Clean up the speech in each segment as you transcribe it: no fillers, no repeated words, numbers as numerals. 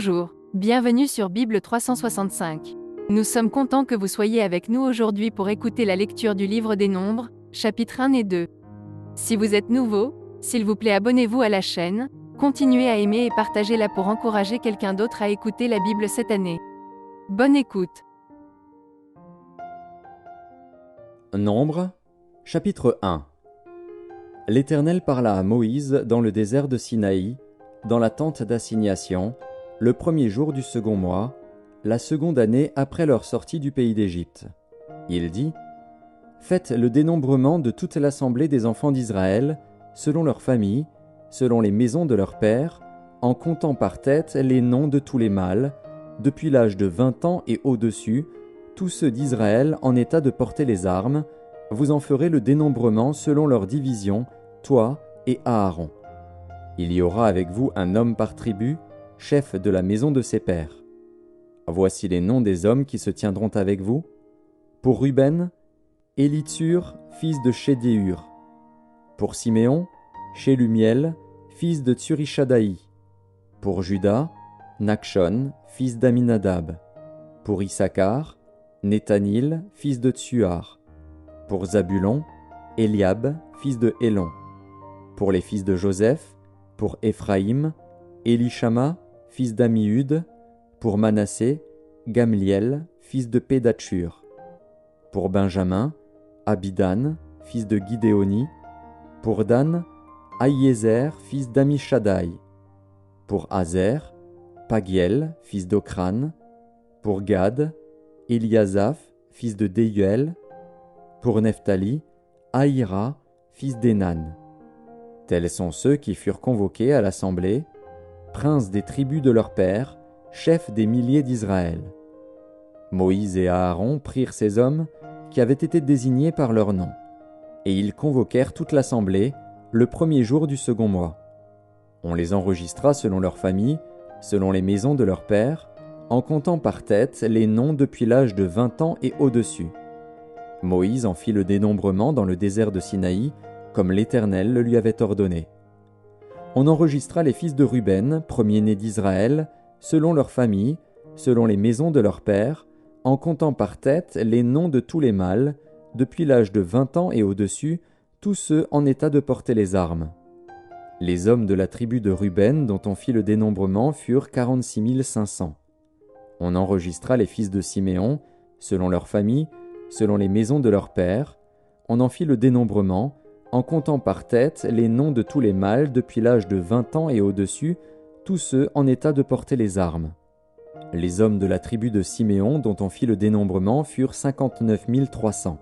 Bonjour, bienvenue sur Bible 365. Nous sommes contents que vous soyez avec nous aujourd'hui pour écouter la lecture du livre des Nombres, chapitres 1 et 2. Si vous êtes nouveau, s'il vous plaît abonnez-vous à la chaîne, continuez à aimer et partagez-la pour encourager quelqu'un d'autre à écouter la Bible cette année. Bonne écoute. Nombres, chapitre 1. L'Éternel parla à Moïse dans le désert de Sinaï, dans la tente d'assignation, le premier jour du second mois, la seconde année après leur sortie du pays d'Égypte. Il dit : Faites le dénombrement de toute l'assemblée des enfants d'Israël, selon leurs familles, selon les maisons de leurs pères, en comptant par tête les noms de tous les mâles, depuis l'âge de 20 ans et au-dessus, tous ceux d'Israël en état de porter les armes. Vous en ferez le dénombrement selon leur division, toi et Aaron. Il y aura avec vous un homme par tribu, chef de la maison de ses pères. Voici les noms des hommes qui se tiendront avec vous. Pour Ruben, Élitsur, fils de Chédéur. Pour Siméon, Shelumiel, fils de Tsurishadaï. Pour Juda, Nakshon, fils d'Aminadab. Pour Issachar, Nethanil, fils de Tsuar. Pour Zabulon, Eliab, fils de Hélon. Pour les fils de Joseph, pour Éphraïm, Élishama, fils d'Ammihude. Pour Manassé, Gamliel, fils de Pédatchur. Pour Benjamin, Abidan, fils de Guidéoni. Pour Dan, Ahiézer, fils d'Amishadaï. Pour Azer, Pagiel, fils d'Ocran. Pour Gad, Eliasaph, fils de Déuel. Pour Nephtali, Ahira, fils d'Énan. Tels sont ceux qui furent convoqués à l'assemblée, princes des tribus de leurs pères, chefs des milliers d'Israël. Moïse et Aaron prirent ces hommes qui avaient été désignés par leur nom, et ils convoquèrent toute l'assemblée le premier jour du second mois. On les enregistra selon leurs familles, selon les maisons de leurs pères, en comptant par tête les noms depuis l'âge de 20 ans et au-dessus. Moïse en fit le dénombrement dans le désert de Sinaï, comme l'Éternel le lui avait ordonné. On enregistra les fils de Ruben, premier-nés d'Israël, selon leurs familles, selon les maisons de leurs pères, en comptant par tête les noms de tous les mâles, depuis l'âge de 20 ans et au-dessus, tous ceux en état de porter les armes. Les hommes de la tribu de Ruben dont on fit le dénombrement furent 46 500. On enregistra les fils de Siméon, selon leurs familles, selon les maisons de leurs pères. On en fit le dénombrement, en comptant par tête les noms de tous les mâles depuis l'âge de 20 ans et au-dessus, tous ceux en état de porter les armes. Les hommes de la tribu de Siméon dont on fit le dénombrement furent 59 300.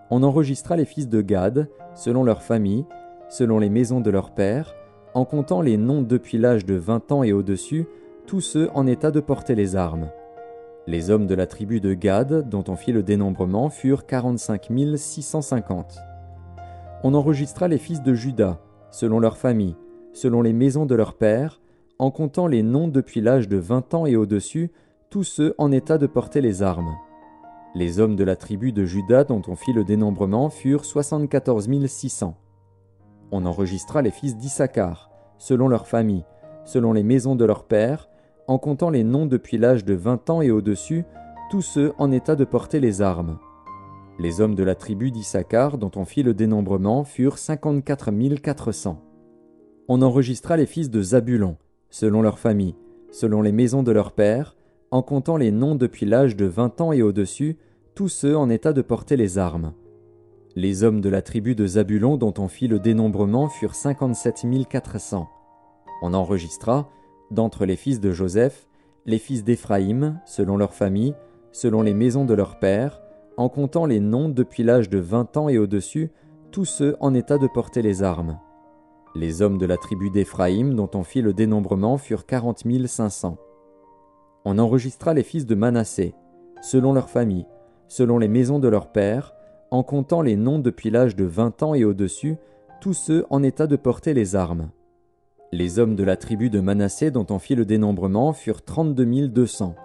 On enregistra les fils de Gad, selon leurs familles, selon les maisons de leurs pères, en comptant les noms depuis l'âge de 20 ans et au-dessus, tous ceux en état de porter les armes. Les hommes de la tribu de Gad, dont on fit le dénombrement, furent 45 650. On enregistra les fils de Juda, selon leurs familles, selon les maisons de leurs pères, en comptant les noms depuis l'âge de 20 ans et au-dessus, tous ceux en état de porter les armes. Les hommes de la tribu de Juda, dont on fit le dénombrement, furent 74 600. On enregistra les fils d'Issachar, selon leurs familles, selon les maisons de leurs pères, en comptant les noms depuis l'âge de 20 ans et au-dessus, tous ceux en état de porter les armes. Les hommes de la tribu d'Issachar, dont on fit le dénombrement, furent 54 400. On enregistra les fils de Zabulon, selon leurs familles, selon les maisons de leurs pères, en comptant les noms depuis l'âge de 20 ans et au-dessus, tous ceux en état de porter les armes. Les hommes de la tribu de Zabulon, dont on fit le dénombrement, furent 57 400. On enregistra, d'entre les fils de Joseph, les fils d'Éphraïm, selon leurs familles, selon les maisons de leurs pères, en comptant les noms depuis l'âge de 20 ans et au-dessus, tous ceux en état de porter les armes. Les hommes de la tribu d'Éphraïm, dont on fit le dénombrement, furent 40 500. On enregistra les fils de Manassé, selon leurs familles, selon les maisons de leurs pères, en comptant les noms depuis l'âge de 20 ans et au-dessus, tous ceux en état de porter les armes. Les hommes de la tribu de Manassé dont on fit le dénombrement furent 32 200.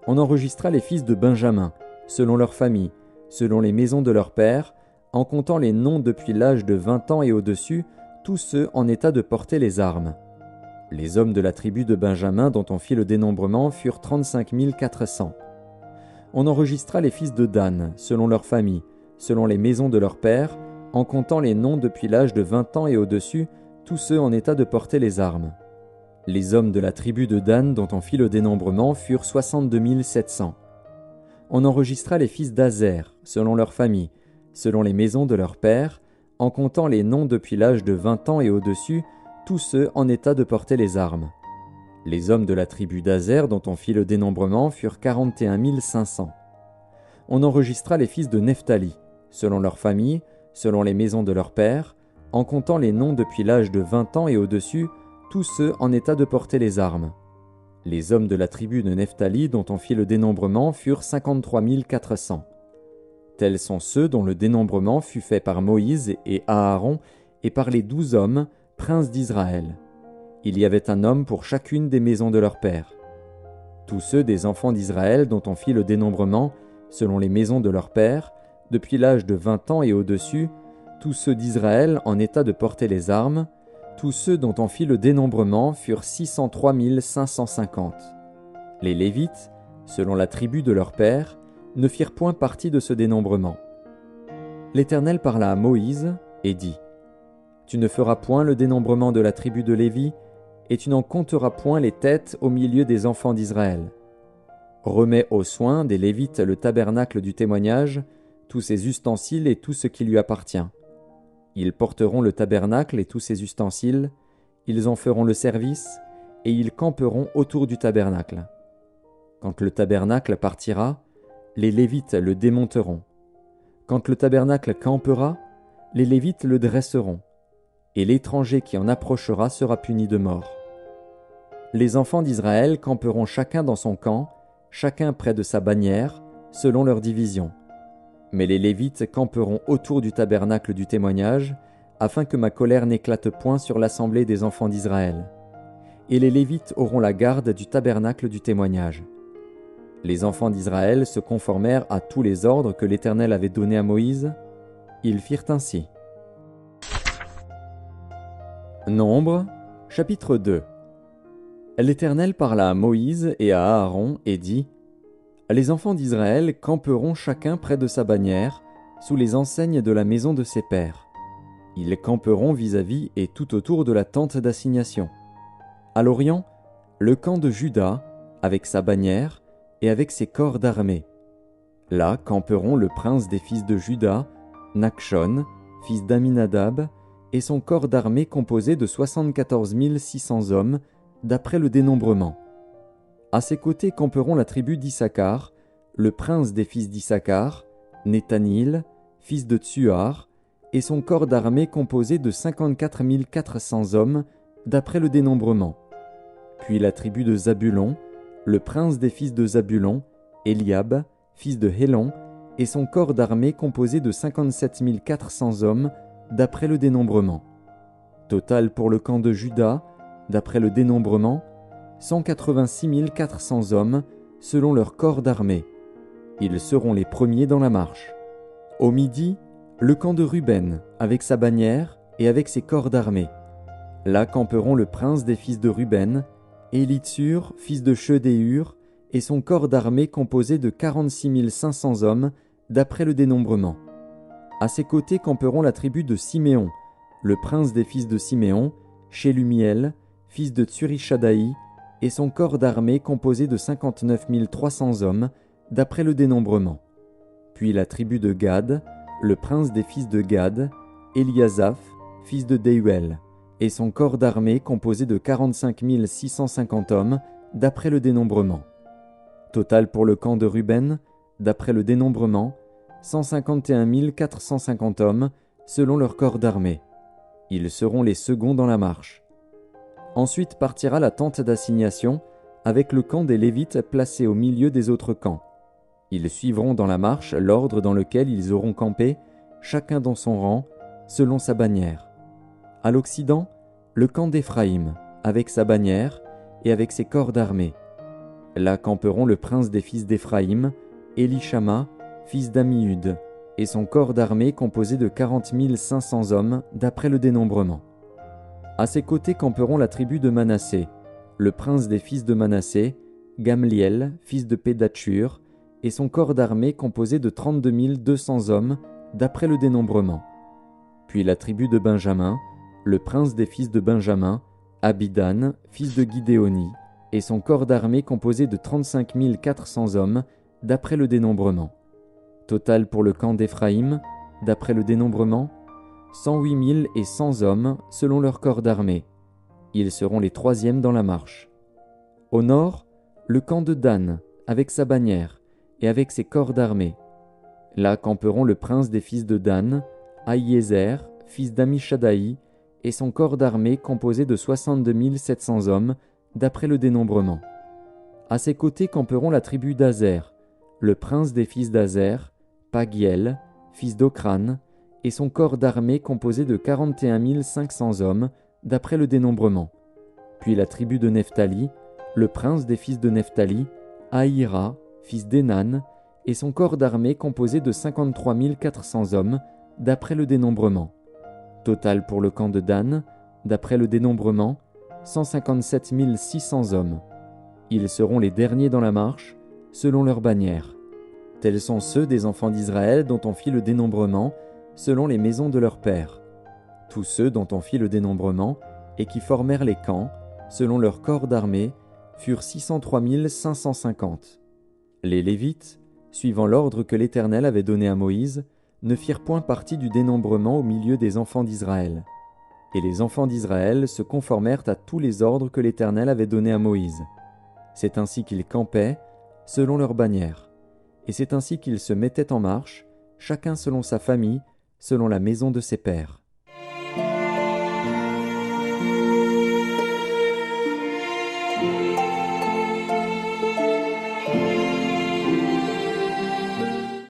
On enregistra les fils de Benjamin, selon leurs familles, selon les maisons de leurs pères, en comptant les noms depuis l'âge de 20 ans et au-dessus, tous ceux en état de porter les armes. Les hommes de la tribu de Benjamin dont on fit le dénombrement furent 35 400. On enregistra les fils de Dan, selon leurs familles, selon les maisons de leurs pères, en comptant les noms depuis l'âge de 20 ans et au-dessus, tous ceux en état de porter les armes. Les hommes de la tribu de Dan dont on fit le dénombrement furent 62 700. On enregistra les fils d'Azer, selon leurs familles, selon les maisons de leurs pères, en comptant les noms depuis l'âge de 20 ans et au-dessus, tous ceux en état de porter les armes. Les hommes de la tribu d'Azer dont on fit le dénombrement furent 41 500. On enregistra les fils de Nephtali, selon leurs familles, selon les maisons de leurs pères, en comptant les noms depuis l'âge de 20 ans et au-dessus, tous ceux en état de porter les armes. Les hommes de la tribu de Nephtali dont on fit le dénombrement furent 53 400. Tels sont ceux dont le dénombrement fut fait par Moïse et Aaron et par les 12 hommes, princes d'Israël. Il y avait un homme pour chacune des maisons de leur père. Tous ceux des enfants d'Israël dont on fit le dénombrement, selon les maisons de leur père, depuis l'âge de 20 ans et au-dessus, tous ceux d'Israël en état de porter les armes, tous ceux dont on fit le dénombrement furent 603 550. Les Lévites, selon la tribu de leur père, ne firent point partie de ce dénombrement. L'Éternel parla à Moïse et dit : Tu ne feras point le dénombrement de la tribu de Lévi, et tu n'en compteras point les têtes au milieu des enfants d'Israël. Remets aux soins des Lévites le tabernacle du témoignage, tous ses ustensiles et tout ce qui lui appartient. Ils porteront le tabernacle et tous ses ustensiles, ils en feront le service, et ils camperont autour du tabernacle. Quand le tabernacle partira, les Lévites le démonteront. Quand le tabernacle campera, les Lévites le dresseront, et l'étranger qui en approchera sera puni de mort. Les enfants d'Israël camperont chacun dans son camp, chacun près de sa bannière, selon leur division. Mais les Lévites camperont autour du tabernacle du témoignage, afin que ma colère n'éclate point sur l'assemblée des enfants d'Israël. Et les Lévites auront la garde du tabernacle du témoignage. Les enfants d'Israël se conformèrent à tous les ordres que l'Éternel avait donnés à Moïse. Ils firent ainsi. Nombre, chapitre 2. L'Éternel parla à Moïse et à Aaron et dit : Les enfants d'Israël camperont chacun près de sa bannière, sous les enseignes de la maison de ses pères. Ils camperont vis-à-vis et tout autour de la tente d'assignation. À l'orient, le camp de Juda, avec sa bannière et avec ses corps d'armée. Là camperont le prince des fils de Juda, Nachshon, fils d'Aminadab, et son corps d'armée composé de 74 600 hommes, d'après le dénombrement. À ses côtés camperont la tribu d'Issachar, le prince des fils d'Issachar, Nethanil, fils de Tsuar, et son corps d'armée composé de 54 400 hommes, d'après le dénombrement. Puis la tribu de Zabulon, le prince des fils de Zabulon, Eliab, fils de Hélon, et son corps d'armée composé de 57 400 hommes, d'après le dénombrement. Total pour le camp de Juda, d'après le dénombrement, 186 400 hommes, selon leur corps d'armée. Ils seront les premiers dans la marche. Au midi, le camp de Ruben, avec sa bannière et avec ses corps d'armée. Là camperont le prince des fils de Ruben, Élitsur, fils de Shedéur, et son corps d'armée composé de 46 500 hommes, d'après le dénombrement. À ses côtés camperont la tribu de Siméon, le prince des fils de Siméon, Shelumiel, fils de Tsurishadaï, et son corps d'armée composé de 59 300 hommes, d'après le dénombrement. Puis la tribu de Gad, le prince des fils de Gad, Eliasaph, fils de Déuel, et son corps d'armée composé de 45 650 hommes, d'après le dénombrement. Total pour le camp de Ruben, d'après le dénombrement, 151 450 hommes, selon leur corps d'armée. Ils seront les seconds dans la marche. Ensuite partira la tente d'assignation, avec le camp des Lévites placé au milieu des autres camps. Ils suivront dans la marche l'ordre dans lequel ils auront campé, chacun dans son rang, selon sa bannière. À l'Occident, le camp d'Éphraïm, avec sa bannière et avec ses corps d'armée. Là camperont le prince des fils d'Éphraïm, Élishama, fils d'Ammiud, et son corps d'armée composé de 40 500 hommes, d'après le dénombrement. À ses côtés camperont la tribu de Manassé, le prince des fils de Manassé, Gamliel, fils de Pédatsur, et son corps d'armée composé de 32 200 hommes, d'après le dénombrement. Puis la tribu de Benjamin, le prince des fils de Benjamin, Abidan, fils de Guidéoni, et son corps d'armée composé de 35 400 hommes, d'après le dénombrement. Total pour le camp d'Éphraïm, d'après le dénombrement, 108 100 hommes selon leur corps d'armée. Ils seront les troisièmes dans la marche. Au nord, le camp de Dan, avec sa bannière, et avec ses corps d'armée. Là camperont le prince des fils de Dan, Ahiézer, fils d'Amishadaï, et son corps d'armée composé de 62 700 hommes, d'après le dénombrement. À ses côtés camperont la tribu d'Azer, le prince des fils d'Azer, Pagiel, fils d'Ocran, et son corps d'armée composé de 41 500 hommes, d'après le dénombrement. Puis la tribu de Nephtali, le prince des fils de Nephtali, Ahira, fils d'Enan, et son corps d'armée composé de 53 400 hommes, d'après le dénombrement. Total pour le camp de Dan, d'après le dénombrement, 157 600 hommes. Ils seront les derniers dans la marche, selon leur bannière. Tels sont ceux des enfants d'Israël dont on fit le dénombrement, selon les maisons de leurs pères. Tous ceux dont on fit le dénombrement, et qui formèrent les camps, selon leur corps d'armée, furent 603 550. Les Lévites, suivant l'ordre que l'Éternel avait donné à Moïse, ne firent point partie du dénombrement au milieu des enfants d'Israël. Et les enfants d'Israël se conformèrent à tous les ordres que l'Éternel avait donnés à Moïse. C'est ainsi qu'ils campaient, selon leur bannière. Et c'est ainsi qu'ils se mettaient en marche, chacun selon sa famille, selon la maison de ses pères.